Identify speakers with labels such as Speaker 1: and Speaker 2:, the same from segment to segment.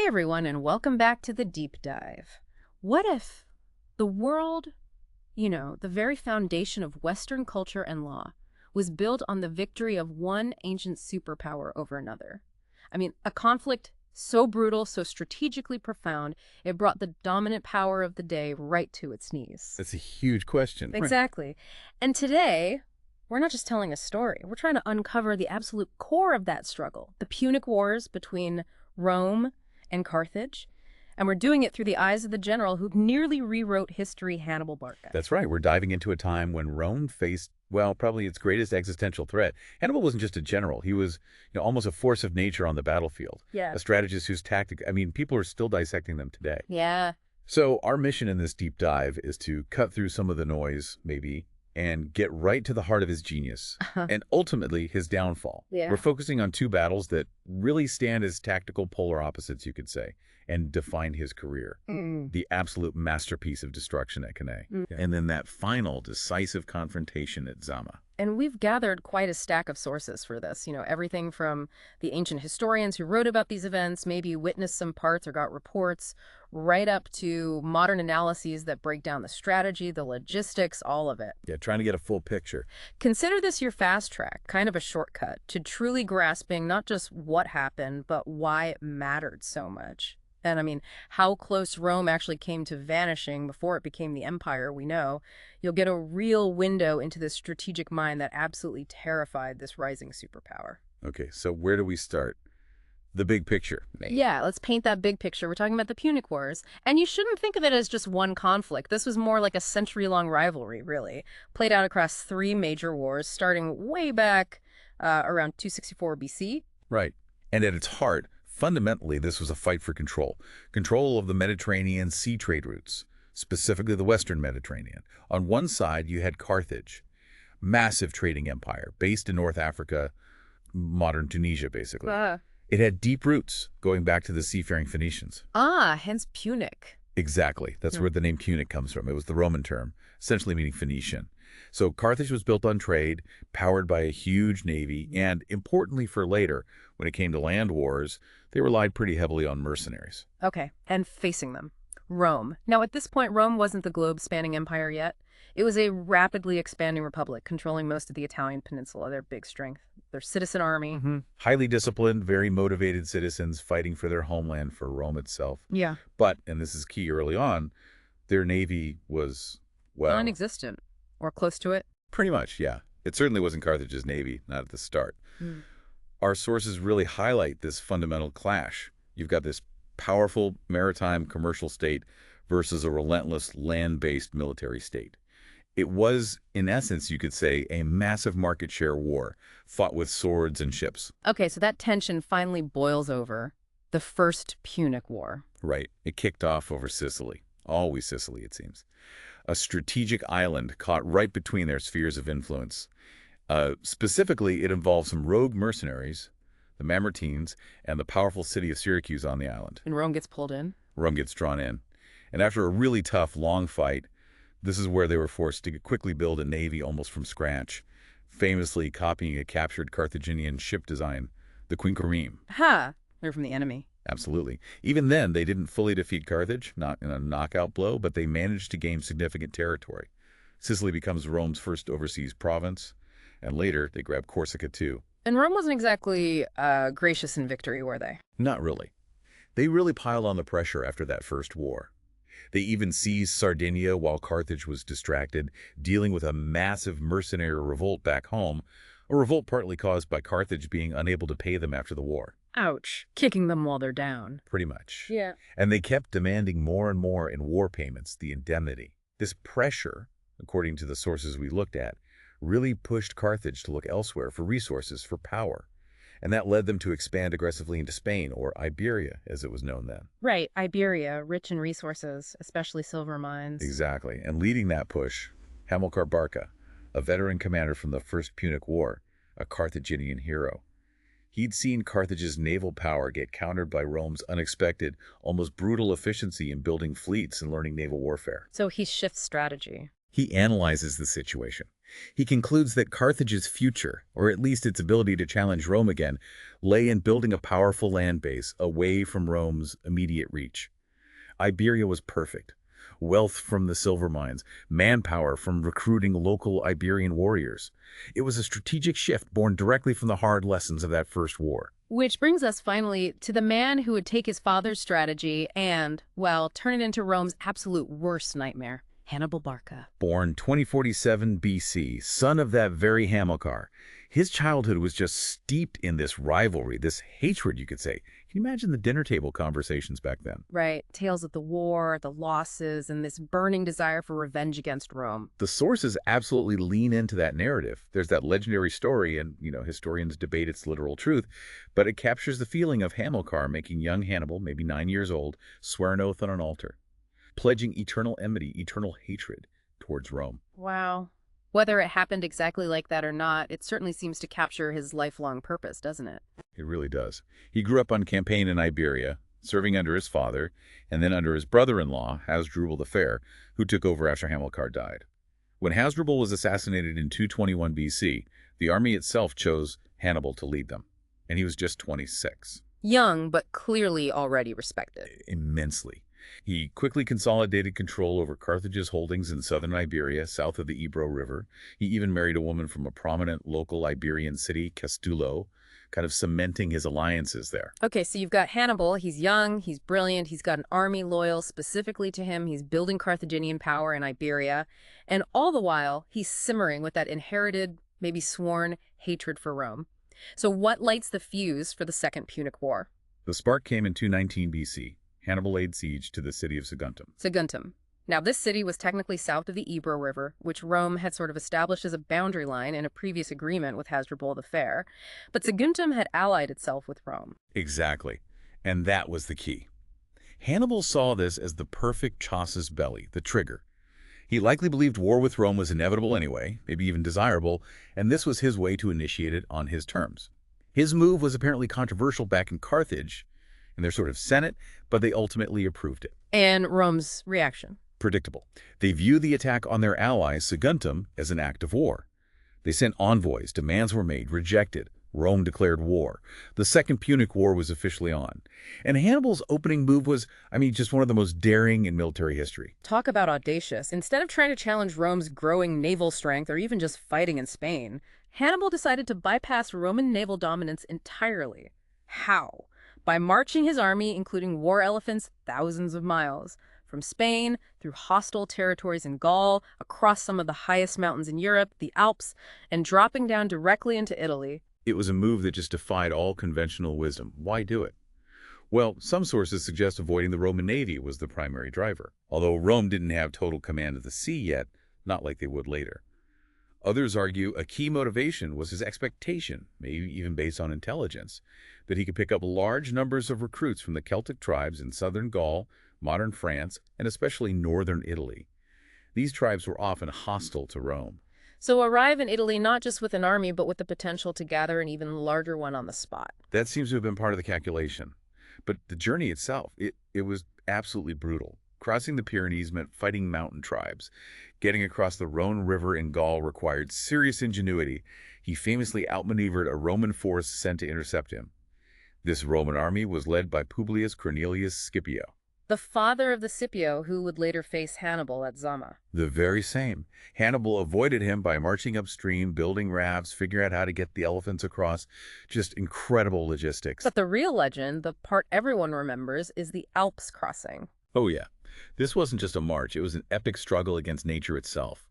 Speaker 1: Hey everyone, and welcome back to the deep dive. What if the world, the very foundation of Western culture and law, was built on the victory of one ancient superpower over another? I mean, a conflict so brutal, so strategically profound, it brought the dominant power of the day right to its knees.
Speaker 2: That's a huge question. Right.
Speaker 1: Exactly. And today, we're not just telling a story. We're trying to uncover the absolute core of that struggle, the Punic Wars between Rome and Carthage. And we're doing it through the eyes of the general who nearly rewrote history, Hannibal Barca.
Speaker 2: That's right. We're diving into a time when Rome faced, well, probably its greatest existential threat. Hannibal wasn't just a general. He was, almost a force of nature on the battlefield.
Speaker 1: Yeah.
Speaker 2: A strategist whose tactic, people are still dissecting them today.
Speaker 1: Yeah.
Speaker 2: So our mission in this deep dive is to cut through some of the noise, maybe, and get right to the heart of his genius and ultimately his downfall.
Speaker 1: Yeah.
Speaker 2: We're focusing on two battles that really stand as tactical polar opposites, you could say, and define his career. The absolute masterpiece of destruction at Cannae. And then that final decisive confrontation at Zama.
Speaker 1: And we've gathered quite a stack of sources for this. Everything from the ancient historians who wrote about these events, maybe witnessed some parts or got reports, right up to modern analyses that break down the strategy, the logistics, all of it.
Speaker 2: Yeah, trying to get a full picture.
Speaker 1: Consider this your fast track, kind of a shortcut to truly grasping not just what happened, but why it mattered so much. And how close Rome actually came to vanishing before it became the empire we know. You'll get a real window into the strategic mind that absolutely terrified this rising superpower.
Speaker 2: Okay, so where do we start? The big picture.
Speaker 1: Yeah, let's paint that big picture. We're talking about the Punic Wars. And you shouldn't think of it as just one conflict. This was more like a century-long rivalry, really. Played out across three major wars, starting way back around 264 BC.
Speaker 2: Right. And at its heart, fundamentally, this was a fight for control. Control of the Mediterranean sea trade routes, specifically the Western Mediterranean. On one side, you had Carthage, massive trading empire, based in North Africa, modern Tunisia, basically. It had deep roots, going back to the seafaring Phoenicians.
Speaker 1: Hence Punic.
Speaker 2: Exactly. That's where the name Punic comes from. It was the Roman term, essentially meaning Phoenician. So Carthage was built on trade, powered by a huge navy, and importantly for later, when it came to land wars, they relied pretty heavily on mercenaries.
Speaker 1: Okay, and facing them, Rome. Now, at this point, Rome wasn't the globe-spanning empire yet. It was a rapidly expanding republic, controlling most of the Italian peninsula, their big strength. Their citizen army.
Speaker 2: Highly disciplined, very motivated citizens fighting for their homeland, for Rome itself.
Speaker 1: Yeah.
Speaker 2: But, and this is key early on, their navy was, well...
Speaker 1: non-existent, or close to it.
Speaker 2: Pretty much, yeah. It certainly wasn't Carthage's navy, not at the start. Our sources really highlight this fundamental clash. You've got this powerful maritime commercial state versus a relentless land-based military state. It was, in essence, you could say, a massive market share war, fought with swords and ships.
Speaker 1: Okay, so that tension finally boils over. The First Punic War.
Speaker 2: Right. It kicked off over Sicily. Always Sicily, it seems. A strategic island caught right between their spheres of influence. Specifically, it involved some rogue mercenaries, the Mamertines, and the powerful city of Syracuse on the island.
Speaker 1: And Rome gets pulled in?
Speaker 2: Rome gets drawn in. And after a really tough, long fight, this is where they were forced to quickly build a navy almost from scratch, famously copying a captured Carthaginian ship design, the Quinquereme.
Speaker 1: They're from the enemy.
Speaker 2: Absolutely. Even then, they didn't fully defeat Carthage, not in a knockout blow, but they managed to gain significant territory. Sicily becomes Rome's first overseas province, and later they grab Corsica too.
Speaker 1: And Rome wasn't exactly gracious in victory, were they?
Speaker 2: Not really. They really piled on the pressure after that first war. They even seized Sardinia while Carthage was distracted, dealing with a massive mercenary revolt back home, a revolt partly caused by Carthage being unable to pay them after the war.
Speaker 1: Ouch. Kicking them while they're down.
Speaker 2: Pretty much.
Speaker 1: Yeah.
Speaker 2: And they kept demanding more and more in war payments, the indemnity. This pressure, according to the sources we looked at, really pushed Carthage to look elsewhere for resources, for power. And that led them to expand aggressively into Spain, or Iberia, as it was known then.
Speaker 1: Right, Iberia, rich in resources, especially silver mines.
Speaker 2: Exactly. And leading that push, Hannibal Barca, a veteran commander from the First Punic War, a Carthaginian hero. He'd seen Carthage's naval power get countered by Rome's unexpected, almost brutal efficiency in building fleets and learning naval warfare.
Speaker 1: So he shifts strategy.
Speaker 2: He analyzes the situation. He concludes that Carthage's future, or at least its ability to challenge Rome again, lay in building a powerful land base away from Rome's immediate reach. Iberia was perfect. Wealth from the silver mines, manpower from recruiting local Iberian warriors. It was a strategic shift born directly from the hard lessons of that first war.
Speaker 1: Which brings us finally to the man who would take his father's strategy and, well, turn it into Rome's absolute worst nightmare, Hannibal Barca.
Speaker 2: Born 2047 BC, son of that very Hamilcar, his childhood was just steeped in this rivalry, this hatred, you could say. Can you imagine the dinner table conversations back then?
Speaker 1: Right. Tales of the war, the losses, and this burning desire for revenge against Rome.
Speaker 2: The sources absolutely lean into that narrative. There's that legendary story, and, historians debate its literal truth, but it captures the feeling of Hamilcar making young Hannibal, maybe 9 years old, swear an oath on an altar, pledging eternal enmity, eternal hatred towards Rome.
Speaker 1: Wow. Whether it happened exactly like that or not, it certainly seems to capture his lifelong purpose, doesn't it?
Speaker 2: It really does. He grew up on campaign in Iberia, serving under his father, and then under his brother-in-law, Hasdrubal the Fair, who took over after Hamilcar died. When Hasdrubal was assassinated in 221 BC, the army itself chose Hannibal to lead them, and he was just 26.
Speaker 1: Young, but clearly already respected.
Speaker 2: Immensely. He quickly consolidated control over Carthage's holdings in southern Iberia, south of the Ebro River. He even married a woman from a prominent local Iberian city, Castulo, kind of cementing his alliances there.
Speaker 1: Okay, so you've got Hannibal. He's young, he's brilliant, he's got an army loyal specifically to him, he's building Carthaginian power in Iberia, and all the while, he's simmering with that inherited, maybe sworn, hatred for Rome. So what lights the fuse for the Second Punic War?
Speaker 2: The spark came in 219 BC. Hannibal laid siege to the city of Saguntum.
Speaker 1: Saguntum. Now, this city was technically south of the Ebro River, which Rome had sort of established as a boundary line in a previous agreement with Hasdrubal the Fair. But Saguntum had allied itself with Rome.
Speaker 2: Exactly. And that was the key. Hannibal saw this as the perfect casus belli, the trigger. He likely believed war with Rome was inevitable anyway, maybe even desirable, and this was his way to initiate it on his terms. His move was apparently controversial back in Carthage, in their sort of senate, but they ultimately approved it.
Speaker 1: And Rome's reaction?
Speaker 2: Predictable. They view the attack on their ally, Saguntum, as an act of war. They sent envoys, demands were made, rejected. Rome declared war. The Second Punic War was officially on. And Hannibal's opening move was, just one of the most daring in military history.
Speaker 1: Talk about audacious. Instead of trying to challenge Rome's growing naval strength or even just fighting in Spain, Hannibal decided to bypass Roman naval dominance entirely. How? By marching his army, including war elephants, thousands of miles, from Spain, through hostile territories in Gaul, across some of the highest mountains in Europe, the Alps, and dropping down directly into Italy.
Speaker 2: It was a move that just defied all conventional wisdom. Why do it? Well, some sources suggest avoiding the Roman navy was the primary driver, although Rome didn't have total command of the sea yet, not like they would later. Others argue a key motivation was his expectation, maybe even based on intelligence, that he could pick up large numbers of recruits from the Celtic tribes in southern Gaul, modern France, and especially northern Italy. These tribes were often hostile to Rome.
Speaker 1: So arrive in Italy not just with an army, but with the potential to gather an even larger one on the spot.
Speaker 2: That seems to have been part of the calculation. But the journey itself, it was absolutely brutal. Crossing the Pyrenees meant fighting mountain tribes. Getting across the Rhone River in Gaul required serious ingenuity. He famously outmaneuvered a Roman force sent to intercept him. This Roman army was led by Publius Cornelius Scipio.
Speaker 1: The father of the Scipio who would later face Hannibal at Zama.
Speaker 2: The very same. Hannibal avoided him by marching upstream, building rafts, figuring out how to get the elephants across. Just incredible logistics.
Speaker 1: But the real legend, the part everyone remembers, is the Alps crossing.
Speaker 2: Oh yeah. This wasn't just a march. It was an epic struggle against nature itself.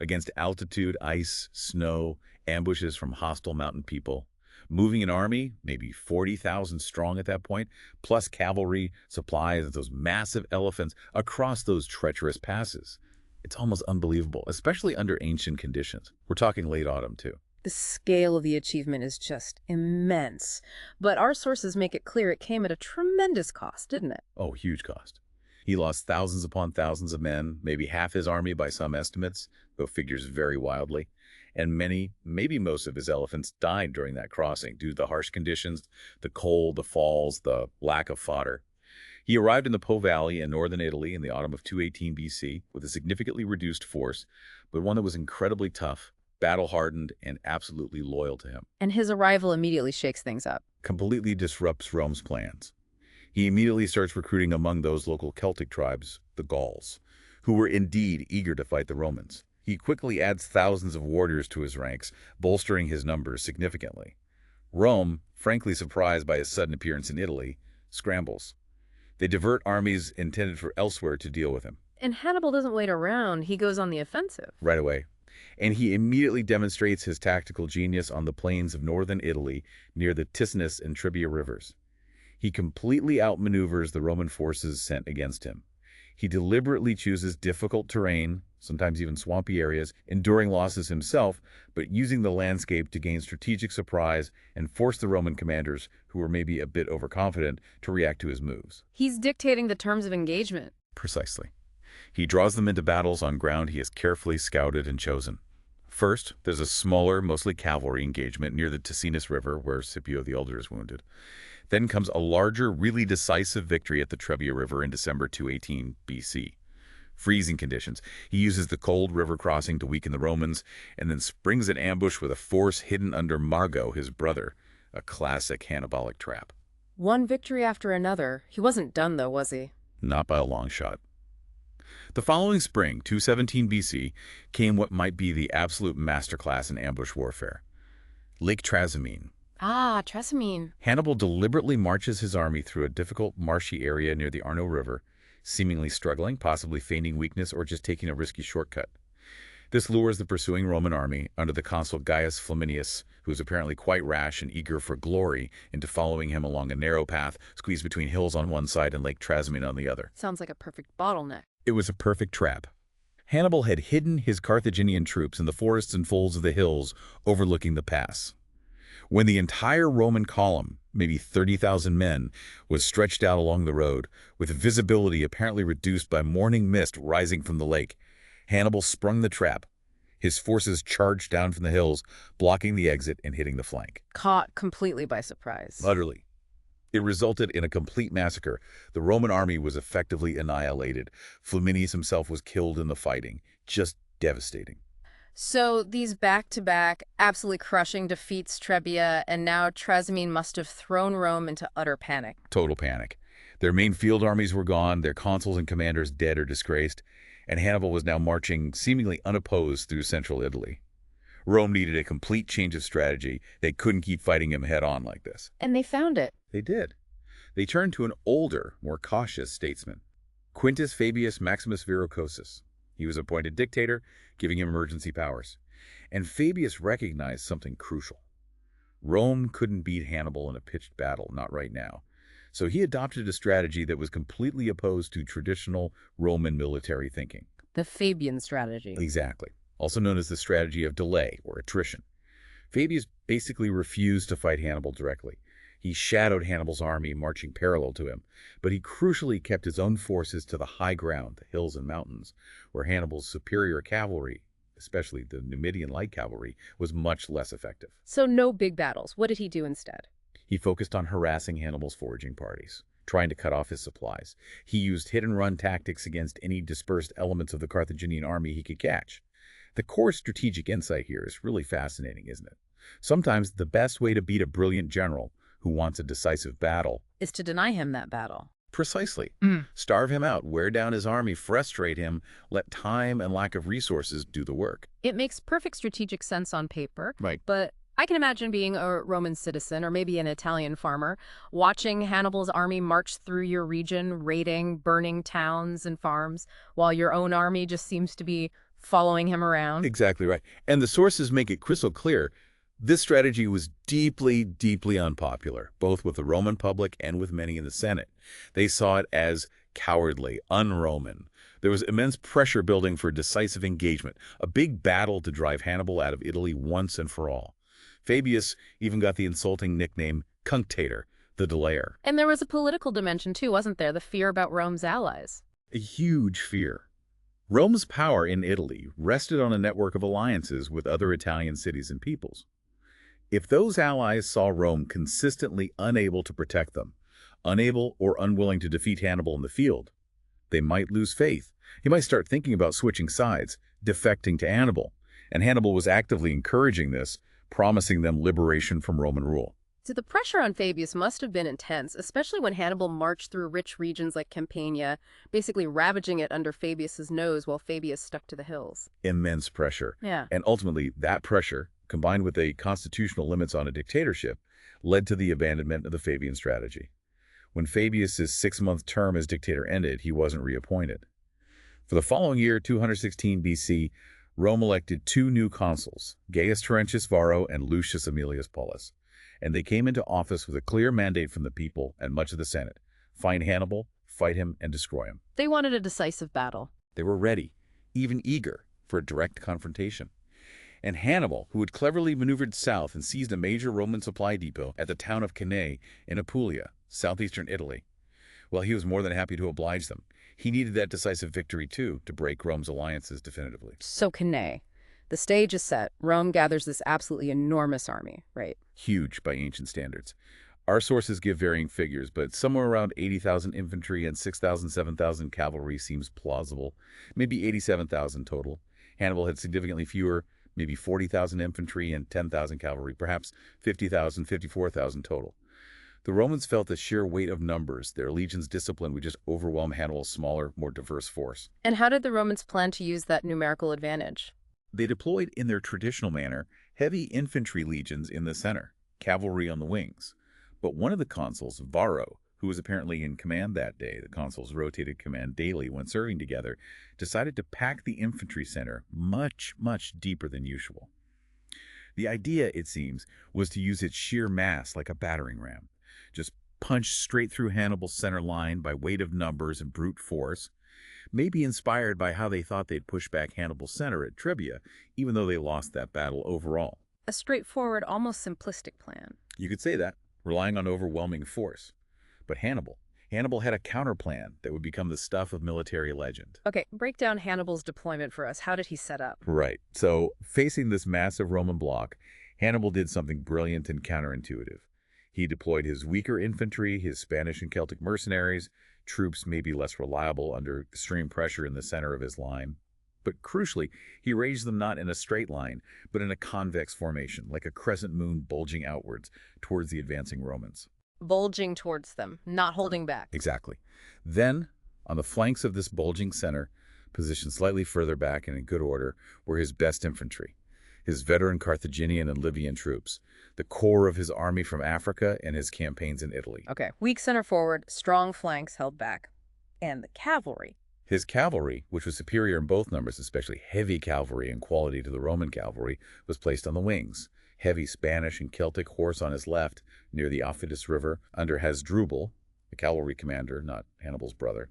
Speaker 2: Against altitude, ice, snow, ambushes from hostile mountain people. Moving an army, maybe 40,000 strong at that point, plus cavalry, supplies, and those massive elephants across those treacherous passes. It's almost unbelievable, especially under ancient conditions. We're talking late autumn, too.
Speaker 1: The scale of the achievement is just immense. But our sources make it clear it came at a tremendous cost, didn't it?
Speaker 2: Oh, huge cost. He lost thousands upon thousands of men, maybe half his army by some estimates, though figures vary wildly. And many, maybe most of his elephants died during that crossing due to the harsh conditions, the cold, the falls, the lack of fodder. He arrived in the Po Valley in northern Italy in the autumn of 218 BC with a significantly reduced force, but one that was incredibly tough, battle-hardened, and absolutely loyal to him.
Speaker 1: And his arrival immediately shakes things up.
Speaker 2: Completely disrupts Rome's plans. He immediately starts recruiting among those local Celtic tribes, the Gauls, who were indeed eager to fight the Romans. He quickly adds thousands of warriors to his ranks, bolstering his numbers significantly. Rome, frankly surprised by his sudden appearance in Italy, scrambles. They divert armies intended for elsewhere to deal with him.
Speaker 1: And Hannibal doesn't wait around. He goes on the offensive.
Speaker 2: Right away. And he immediately demonstrates his tactical genius on the plains of northern Italy near the Ticinus and Trebia rivers. He completely outmaneuvers the Roman forces sent against him. He deliberately chooses difficult terrain, sometimes even swampy areas, enduring losses himself, but using the landscape to gain strategic surprise and force the Roman commanders, who were maybe a bit overconfident, to react to his moves.
Speaker 1: He's dictating the terms of engagement.
Speaker 2: Precisely. He draws them into battles on ground he has carefully scouted and chosen. First, there's a smaller, mostly cavalry engagement near the Ticinus River, where Scipio the Elder is wounded. Then comes a larger, really decisive victory at the Trebia River in December 218 BC. Freezing conditions. He uses the cold river crossing to weaken the Romans, and then springs an ambush with a force hidden under Margo, his brother, a classic Hannibalic trap.
Speaker 1: One victory after another. He wasn't done, though, was he?
Speaker 2: Not by a long shot. The following spring, 217 BC, came what might be the absolute masterclass in ambush warfare. Lake Trasimene.
Speaker 1: Ah, Trasimene.
Speaker 2: Hannibal deliberately marches his army through a difficult marshy area near the Arno River, seemingly struggling, possibly feigning weakness, or just taking a risky shortcut. This lures the pursuing Roman army, under the consul Gaius Flaminius, who is apparently quite rash and eager for glory, into following him along a narrow path squeezed between hills on one side and Lake Trasimene on the other.
Speaker 1: Sounds like a perfect bottleneck.
Speaker 2: It was a perfect trap. Hannibal had hidden his Carthaginian troops in the forests and folds of the hills overlooking the pass. When the entire Roman column, maybe 30,000 men, was stretched out along the road, with visibility apparently reduced by morning mist rising from the lake, Hannibal sprung the trap. His forces charged down from the hills, blocking the exit and hitting the flank.
Speaker 1: Caught completely by surprise.
Speaker 2: Utterly. It resulted in a complete massacre. The Roman army was effectively annihilated. Flaminius himself was killed in the fighting. Just devastating.
Speaker 1: So these back-to-back, absolutely crushing defeats Trebia, and now Trasimene must have thrown Rome into utter panic.
Speaker 2: Total panic. Their main field armies were gone, their consuls and commanders dead or disgraced, and Hannibal was now marching seemingly unopposed through central Italy. Rome needed a complete change of strategy. They couldn't keep fighting him head-on like this.
Speaker 1: And they found it.
Speaker 2: They did. They turned to an older, more cautious statesman, Quintus Fabius Maximus Verrucosus. He was appointed dictator, giving him emergency powers. And Fabius recognized something crucial. Rome couldn't beat Hannibal in a pitched battle, not right now. So he adopted a strategy that was completely opposed to traditional Roman military thinking.
Speaker 1: The Fabian strategy.
Speaker 2: Exactly. Also known as the strategy of delay or attrition. Fabius basically refused to fight Hannibal directly. He shadowed Hannibal's army, marching parallel to him, but he crucially kept his own forces to the high ground, the hills and mountains, where Hannibal's superior cavalry, especially the Numidian light cavalry, was much less effective.
Speaker 1: So no big battles. What did he do instead?
Speaker 2: He focused on harassing Hannibal's foraging parties, trying to cut off his supplies. He used hit-and-run tactics against any dispersed elements of the Carthaginian army he could catch. The core strategic insight here is really fascinating, isn't it? Sometimes the best way to beat a brilliant general who wants a decisive battle
Speaker 1: Is to deny him that battle.
Speaker 2: Precisely. Starve him out, wear down his army, frustrate him, let time and lack of resources do the work.
Speaker 1: It makes perfect strategic sense on paper.
Speaker 2: Right.
Speaker 1: But I can imagine being a Roman citizen or maybe an Italian farmer, watching Hannibal's army march through your region, raiding, burning towns and farms, while your own army just seems to be following him around.
Speaker 2: Exactly right. And the sources make it crystal clear. This strategy was deeply, deeply unpopular, both with the Roman public and with many in the Senate. They saw it as cowardly, un-Roman. There was immense pressure building for decisive engagement, a big battle to drive Hannibal out of Italy once and for all. Fabius even got the insulting nickname Cunctator, the delayer.
Speaker 1: And there was a political dimension too, wasn't there? The fear about Rome's allies.
Speaker 2: A huge fear. Rome's power in Italy rested on a network of alliances with other Italian cities and peoples. If those allies saw Rome consistently unable to protect them, unable or unwilling to defeat Hannibal in the field. They might lose faith. He might start thinking about switching sides, defecting to Hannibal. And Hannibal was actively encouraging this, promising them liberation from Roman rule.
Speaker 1: So the pressure on Fabius must have been intense, especially when Hannibal marched through rich regions like Campania, basically ravaging it under Fabius's nose while Fabius stuck to the hills.
Speaker 2: Immense pressure.
Speaker 1: Yeah.
Speaker 2: And ultimately, that pressure, combined with the constitutional limits on a dictatorship, led to the abandonment of the Fabian strategy. When Fabius's 6-month term as dictator ended, he wasn't reappointed. For the following year, 216 BC, Rome elected 2 new consuls, Gaius Terentius Varro and Lucius Aemilius Paulus. And they came into office with a clear mandate from the people and much of the Senate. Find Hannibal, fight him, and destroy him.
Speaker 1: They wanted a decisive battle.
Speaker 2: They were ready, even eager, for a direct confrontation. And Hannibal, who had cleverly maneuvered south and seized a major Roman supply depot at the town of Cannae in Apulia, southeastern Italy, well, he was more than happy to oblige them. He needed that decisive victory, too, to break Rome's alliances definitively.
Speaker 1: So Cannae. The stage is set. Rome gathers this absolutely enormous army, right?
Speaker 2: Huge by ancient standards. Our sources give varying figures, but somewhere around 80,000 infantry and 6,000, 7,000 cavalry seems plausible. Maybe 87,000 total. Hannibal had significantly fewer, maybe 40,000 infantry and 10,000 cavalry, perhaps 50,000, 54,000 total. The Romans felt the sheer weight of numbers. Their legion's discipline would just overwhelm Hannibal's smaller, more diverse force.
Speaker 1: And how did the Romans plan to use that numerical advantage?
Speaker 2: They deployed in their traditional manner heavy infantry legions in the center, cavalry on the wings. But one of the consuls, Varro, who was apparently in command that day — the consuls rotated command daily when serving together — decided to pack the infantry center much, much deeper than usual. The idea, it seems, was to use its sheer mass like a battering ram. Just punch straight through Hannibal's center line by weight of numbers and brute force, maybe inspired by how they thought they'd push back Hannibal's center at Trebia, even though they lost that battle overall.
Speaker 1: A straightforward, almost simplistic plan.
Speaker 2: You could say that, relying on overwhelming force. But Hannibal had a counterplan that would become the stuff of military legend.
Speaker 1: Okay, break down Hannibal's deployment for us. How did he set up?
Speaker 2: Right. So, facing this massive Roman bloc, Hannibal did something brilliant and counterintuitive. He deployed his weaker infantry, his Spanish and Celtic mercenaries, troops maybe less reliable under extreme pressure in the center of his line. But crucially, he arranged them not in a straight line, but in a convex formation, like a crescent moon bulging outwards towards the advancing Romans.
Speaker 1: Bulging towards them, not holding back.
Speaker 2: Exactly. Then, on the flanks of this bulging center, positioned slightly further back and in good order, were his best infantry, his veteran Carthaginian and Libyan troops, the core of his army from Africa and his campaigns in Italy.
Speaker 1: Okay, weak center forward, strong flanks held back. And the cavalry.
Speaker 2: His cavalry, which was superior in both numbers, especially heavy cavalry in quality to the Roman cavalry, was placed on the wings. Heavy Spanish and Celtic horse on his left, near the Aufidus River, under Hasdrubal, the cavalry commander, not Hannibal's brother,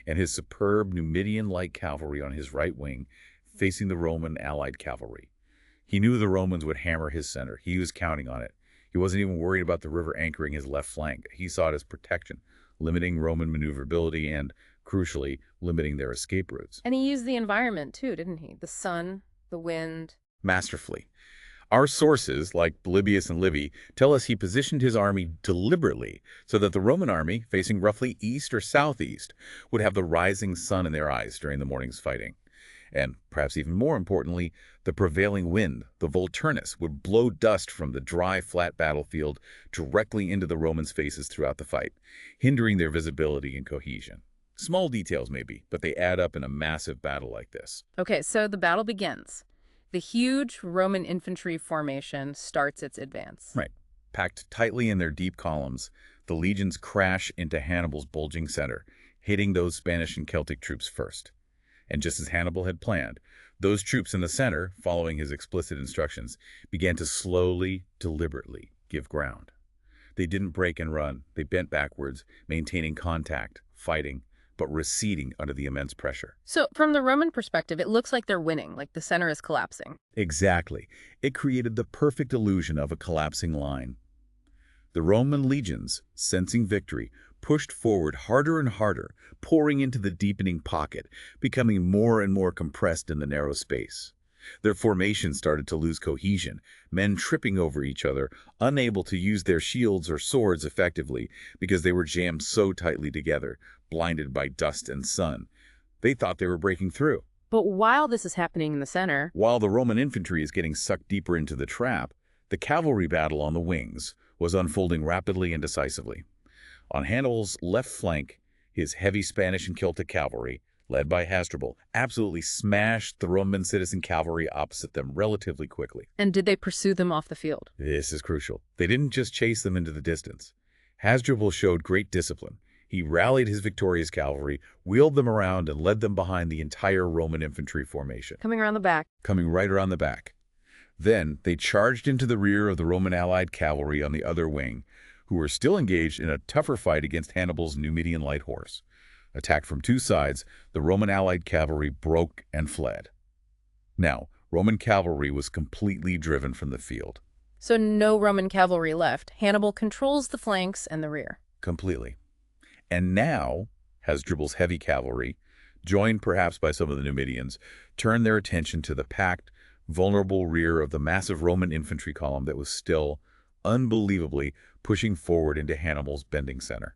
Speaker 2: and his superb Numidian-like cavalry on his right wing, facing the Roman allied cavalry. He knew the Romans would hammer his center. He was counting on it. He wasn't even worried about the river anchoring his left flank. He saw it as protection, limiting Roman maneuverability and, crucially, limiting their escape routes.
Speaker 1: And he used the environment too, didn't he? The sun, the wind.
Speaker 2: Masterfully. Our sources, like Polybius and Livy, tell us he positioned his army deliberately so that the Roman army, facing roughly east or southeast, would have the rising sun in their eyes during the morning's fighting. And, perhaps even more importantly, the prevailing wind, the Volturnus, would blow dust from the dry, flat battlefield directly into the Romans' faces throughout the fight, hindering their visibility and cohesion. Small details maybe, but they add up in a massive battle like this.
Speaker 1: Okay, so the battle begins. The huge Roman infantry formation starts its advance.
Speaker 2: Right. Packed tightly in their deep columns, the legions crash into Hannibal's bulging center, hitting those Spanish and Celtic troops first. And just as Hannibal had planned, those troops in the center, following his explicit instructions, began to slowly, deliberately give ground. They didn't break and run. They bent backwards, maintaining contact, fighting, but receding under the immense pressure.
Speaker 1: So, from the Roman perspective, it looks like they're winning, like the center is collapsing.
Speaker 2: Exactly. It created the perfect illusion of a collapsing line. The Roman legions, sensing victory, pushed forward harder and harder, pouring into the deepening pocket, becoming more and more compressed in the narrow space. Their formation started to lose cohesion, men tripping over each other, unable to use their shields or swords effectively because they were jammed so tightly together, blinded by dust and sun. They thought they were breaking through.
Speaker 1: But while this is happening in the center,
Speaker 2: While the Roman infantry is getting sucked deeper into the trap, the cavalry battle on the wings was unfolding rapidly and decisively. On Hannibal's left flank, his heavy Spanish and Celtic cavalry, led by Hasdrubal, absolutely smashed the Roman citizen cavalry opposite them relatively quickly.
Speaker 1: and did they pursue them off the field?
Speaker 2: This is crucial. They didn't just chase them into the distance. Hasdrubal showed great discipline. He rallied his victorious cavalry, wheeled them around, and led them behind the entire Roman infantry formation,
Speaker 1: Coming around the back.
Speaker 2: coming right around the back. Then they charged into the rear of the Roman allied cavalry on the other wing, who were still engaged in a tougher fight against Hannibal's Numidian light horse. Attacked from two sides, the Roman allied cavalry broke and fled. Now, Roman cavalry was completely driven from the field.
Speaker 1: So no Roman cavalry left. Hannibal controls the flanks and the rear.
Speaker 2: Completely. And now, Hasdrubal's heavy cavalry, joined perhaps by some of the Numidians, turned their attention to the packed, vulnerable rear of the massive Roman infantry column that was still, unbelievably, pushing forward into Hannibal's bending center.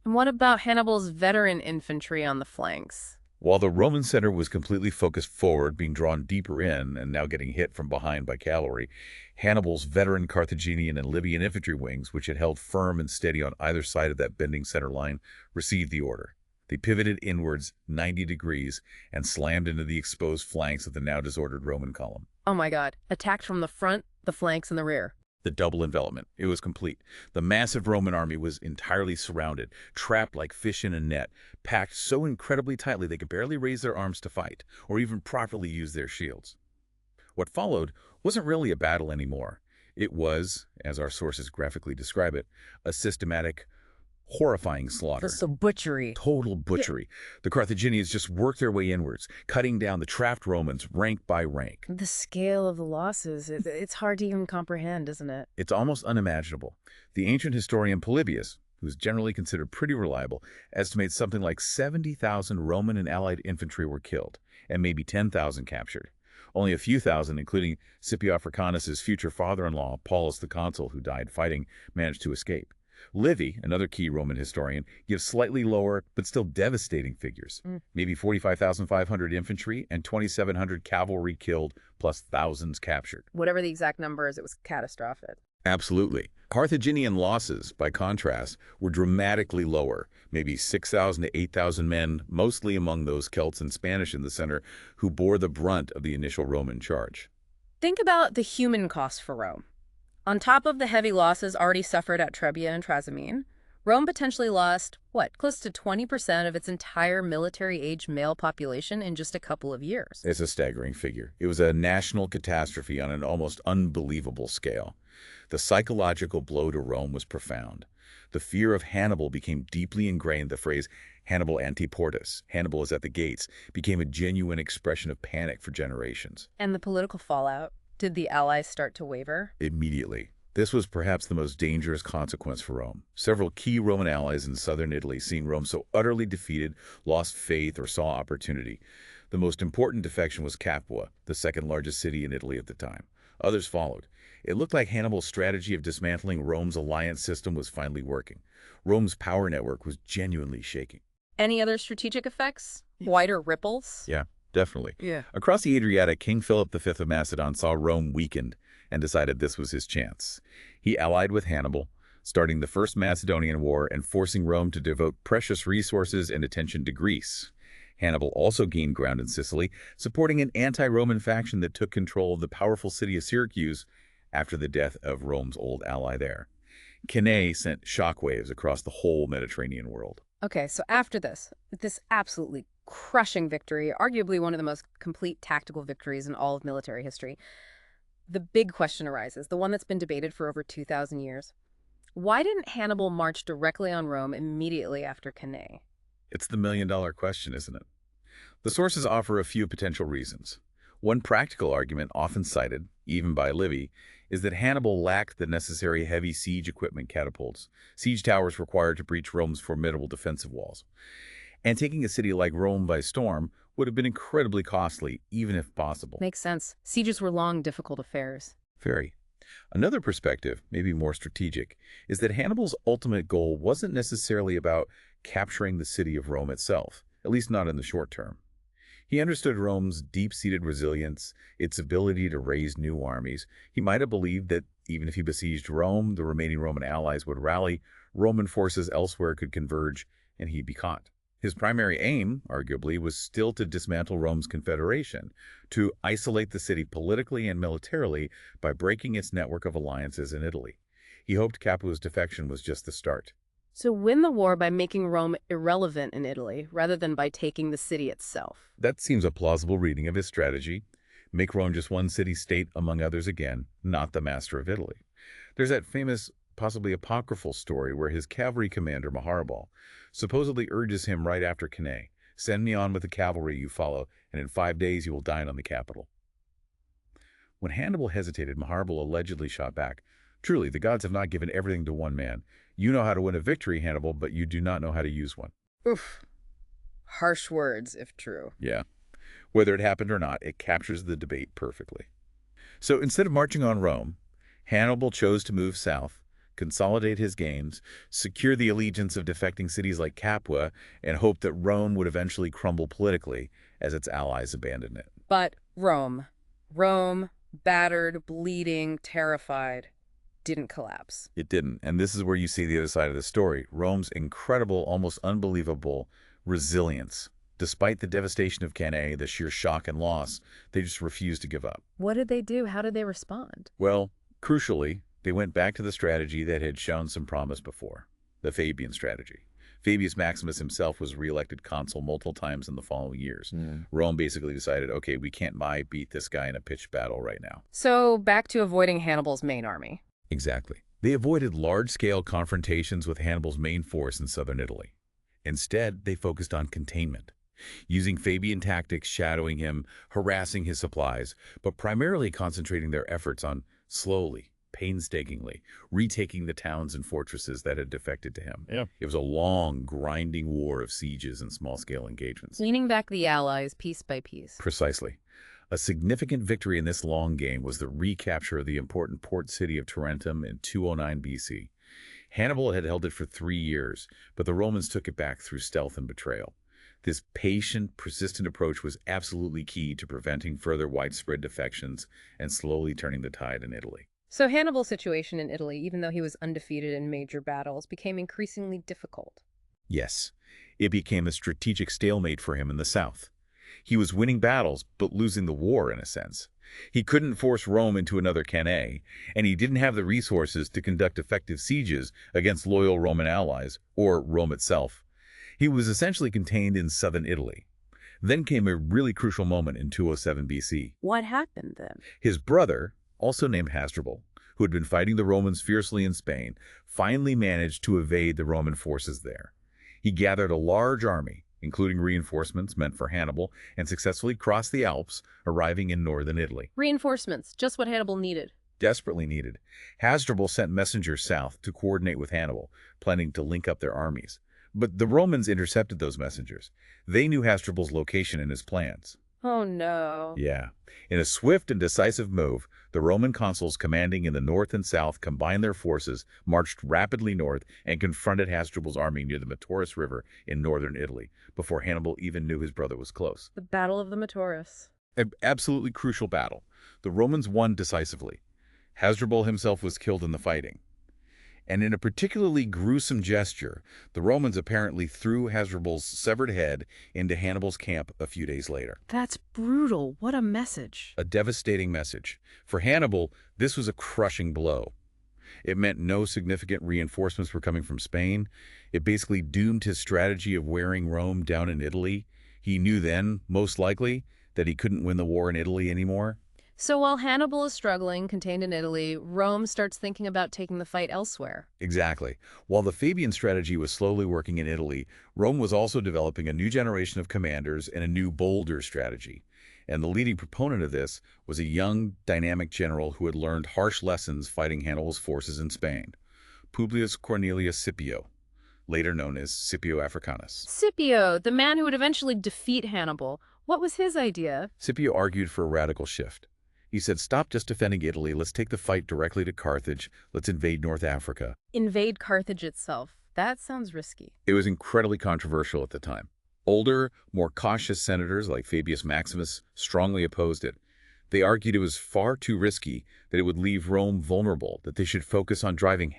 Speaker 1: And what about Hannibal's veteran infantry on the flanks?
Speaker 2: While the Roman center was completely focused forward, being drawn deeper in and now getting hit from behind by cavalry, Hannibal's veteran Carthaginian and Libyan infantry wings, which had held firm and steady on either side of that bending center line, received the order. They pivoted inwards 90 degrees and slammed into the exposed flanks of the now disordered Roman column.
Speaker 1: Oh my God. Attacked from the front, the flanks, and the rear.
Speaker 2: The double envelopment. It was complete. The massive Roman army was entirely surrounded, trapped like fish in a net, packed so incredibly tightly they could barely raise their arms to fight, or even properly use their shields. What followed wasn't really a battle anymore. It was, as our sources graphically describe it, a systematic, horrifying slaughter.
Speaker 1: Just a butchery.
Speaker 2: Total butchery. The Carthaginians just worked their way inwards, cutting down the trapped Romans rank by rank.
Speaker 1: The scale of the losses, it's hard to even comprehend, isn't it?
Speaker 2: It's almost unimaginable. The ancient historian Polybius, who's generally considered pretty reliable, estimates something like 70,000 Roman and allied infantry were killed, and maybe 10,000 captured. Only a few thousand, including Scipio Africanus' future father-in-law, Paulus the consul, who died fighting, managed to escape. Livy, another key Roman historian, gives slightly lower but still devastating figures. Maybe 45,500 infantry and 2,700 cavalry killed, plus thousands captured.
Speaker 1: Whatever the exact number is, it was catastrophic.
Speaker 2: Absolutely. Carthaginian losses, by contrast, were dramatically lower, maybe 6,000 to 8,000 men, mostly among those Celts and Spanish in the center, who bore the brunt of the initial Roman charge.
Speaker 1: Think about the human cost for Rome. On top of the heavy losses already suffered at Trebia and Trasimene, Rome potentially lost, close to 20% of its entire military-age male population in just a couple of years.
Speaker 2: It's a staggering figure. It was a national catastrophe on an almost unbelievable scale. The psychological blow to Rome was profound. The fear of Hannibal became deeply ingrained. The phrase Hannibal antiportus, Hannibal is at the gates, became a genuine expression of panic for generations.
Speaker 1: And the political fallout? Did the Allies start to waver?
Speaker 2: Immediately. This was perhaps the most dangerous consequence for Rome. Several key Roman allies in southern Italy, seeing Rome so utterly defeated, lost faith or saw opportunity. The most important defection was Capua, the second largest city in Italy at the time. Others followed. It looked like Hannibal's strategy of dismantling Rome's alliance system was finally working. Rome's power network was genuinely shaking.
Speaker 1: Any other strategic effects? Wider ripples?
Speaker 2: Yeah, definitely.
Speaker 1: Yeah.
Speaker 2: Across the Adriatic, King Philip V of Macedon saw Rome weakened and decided this was his chance. He allied with Hannibal, starting the First Macedonian War and forcing Rome to devote precious resources and attention to Greece. Hannibal also gained ground in Sicily, supporting an anti-Roman faction that took control of the powerful city of Syracuse after the death of Rome's old ally there. Cannae sent shockwaves across the whole Mediterranean world.
Speaker 1: Okay, so after this absolutely crushing victory, arguably one of the most complete tactical victories in all of military history, the big question arises, the one that's been debated for over 2,000 years. Why didn't Hannibal march directly on Rome immediately after Cannae?
Speaker 2: It's the million-dollar question, isn't it? The sources offer a few potential reasons. One practical argument often cited, even by Livy, is that Hannibal lacked the necessary heavy siege equipment catapults, siege towers required to breach Rome's formidable defensive walls. And taking a city like Rome by storm would have been incredibly costly, even if possible.
Speaker 1: Makes sense. Sieges were long, difficult affairs.
Speaker 2: Very. Another perspective, maybe more strategic, is that Hannibal's ultimate goal wasn't necessarily about capturing the city of Rome itself, at least not in the short term. He understood Rome's deep-seated resilience, its ability to raise new armies. He might have believed that even if he besieged Rome, the remaining Roman allies would rally, Roman forces elsewhere could converge, and he'd be caught. His primary aim, arguably, was still to dismantle Rome's confederation, to isolate the city politically and militarily by breaking its network of alliances in Italy. He hoped Capua's defection was just the start.
Speaker 1: So win the war by making Rome irrelevant in Italy, rather than by taking the city itself.
Speaker 2: That seems a plausible reading of his strategy. Make Rome just one city-state among others again, not the master of Italy. There's that famous, possibly apocryphal story where his cavalry commander, Hannibal, supposedly urges him right after Cannae, "Send me on with the cavalry you follow, and in 5 days you will dine on the capital." When Hannibal hesitated, Hannibal allegedly shot back, "Truly, the gods have not given everything to one man. You know how to win a victory, Hannibal, but you do not know how to use one."
Speaker 1: Oof. Harsh words, if true.
Speaker 2: Yeah. Whether it happened or not, it captures the debate perfectly. So instead of marching on Rome, Hannibal chose to move south, consolidate his gains, secure the allegiance of defecting cities like Capua, and hope that Rome would eventually crumble politically as its allies abandoned it.
Speaker 1: But Rome, battered, bleeding, terrified, didn't collapse.
Speaker 2: It didn't, and this is where you see the other side of the story, Rome's incredible, almost unbelievable resilience. Despite the devastation of Cannae, the sheer shock and loss, they just refused to give up.
Speaker 1: What did they do? How did they respond?
Speaker 2: Well, crucially, they went back to the strategy that had shown some promise before, the Fabian strategy. Fabius Maximus himself was re-elected consul multiple times in the following years. Rome basically decided, okay, we can't beat this guy in a pitched battle right now.
Speaker 1: So back to avoiding Hannibal's main army.
Speaker 2: Exactly. They avoided large-scale confrontations with Hannibal's main force in southern Italy. Instead, they focused on containment, using Fabian tactics, shadowing him, harassing his supplies, but primarily concentrating their efforts on slowly, painstakingly, retaking the towns and fortresses that had defected to him.
Speaker 3: Yeah.
Speaker 2: It was a long, grinding war of sieges and small-scale engagements.
Speaker 1: Leaning back the allies piece by piece.
Speaker 2: Precisely. A significant victory in this long game was the recapture of the important port city of Tarentum in 209 BC. Hannibal had held it for 3 years, but the Romans took it back through stealth and betrayal. This patient, persistent approach was absolutely key to preventing further widespread defections and slowly turning the tide in Italy.
Speaker 1: So Hannibal's situation in Italy, even though he was undefeated in major battles, became increasingly difficult.
Speaker 2: Yes, it became a strategic stalemate for him in the south. He was winning battles, but losing the war in a sense. He couldn't force Rome into another Cannae, and he didn't have the resources to conduct effective sieges against loyal Roman allies, or Rome itself. He was essentially contained in southern Italy. Then came a really crucial moment in 207 BC.
Speaker 1: What happened then?
Speaker 2: His brother, also named Hasdrubal, who had been fighting the Romans fiercely in Spain, finally managed to evade the Roman forces there. He gathered a large army, including reinforcements meant for Hannibal, and successfully crossed the Alps, arriving in northern Italy.
Speaker 1: Reinforcements, just what Hannibal needed.
Speaker 2: Desperately needed. Hasdrubal sent messengers south to coordinate with Hannibal, planning to link up their armies. But the Romans intercepted those messengers. They knew Hasdrubal's location and his plans.
Speaker 1: Oh no.
Speaker 2: Yeah. In a swift and decisive move, the Roman consuls commanding in the north and south combined their forces, marched rapidly north, and confronted Hasdrubal's army near the Metaurus River in northern Italy, before Hannibal even knew his brother was close.
Speaker 1: The Battle of the Metaurus.
Speaker 2: An absolutely crucial battle. The Romans won decisively. Hasdrubal himself was killed in the fighting. And in a particularly gruesome gesture, the Romans apparently threw Hasdrubal's severed head into Hannibal's camp a few days later.
Speaker 1: That's brutal. What a message.
Speaker 2: A devastating message. For Hannibal, this was a crushing blow. It meant no significant reinforcements were coming from Spain. It basically doomed his strategy of wearing Rome down in Italy. He knew then, most likely, that he couldn't win the war in Italy anymore.
Speaker 1: So while Hannibal is struggling, contained in Italy, Rome starts thinking about taking the fight elsewhere.
Speaker 2: Exactly. While the Fabian strategy was slowly working in Italy, Rome was also developing a new generation of commanders and a new, bolder strategy. And the leading proponent of this was a young, dynamic general who had learned harsh lessons fighting Hannibal's forces in Spain, Publius Cornelius Scipio. later known as Scipio Africanus.
Speaker 1: Scipio, the man who would eventually defeat Hannibal. What was his idea?
Speaker 2: Scipio argued for a radical shift. He said, stop just defending Italy, let's take the fight directly to Carthage, let's invade North Africa.
Speaker 1: Invade Carthage itself. That sounds risky.
Speaker 2: It was incredibly controversial at the time. Older, more cautious senators like Fabius Maximus strongly opposed it. They argued it was far too risky, that it would leave Rome vulnerable, that they should focus on driving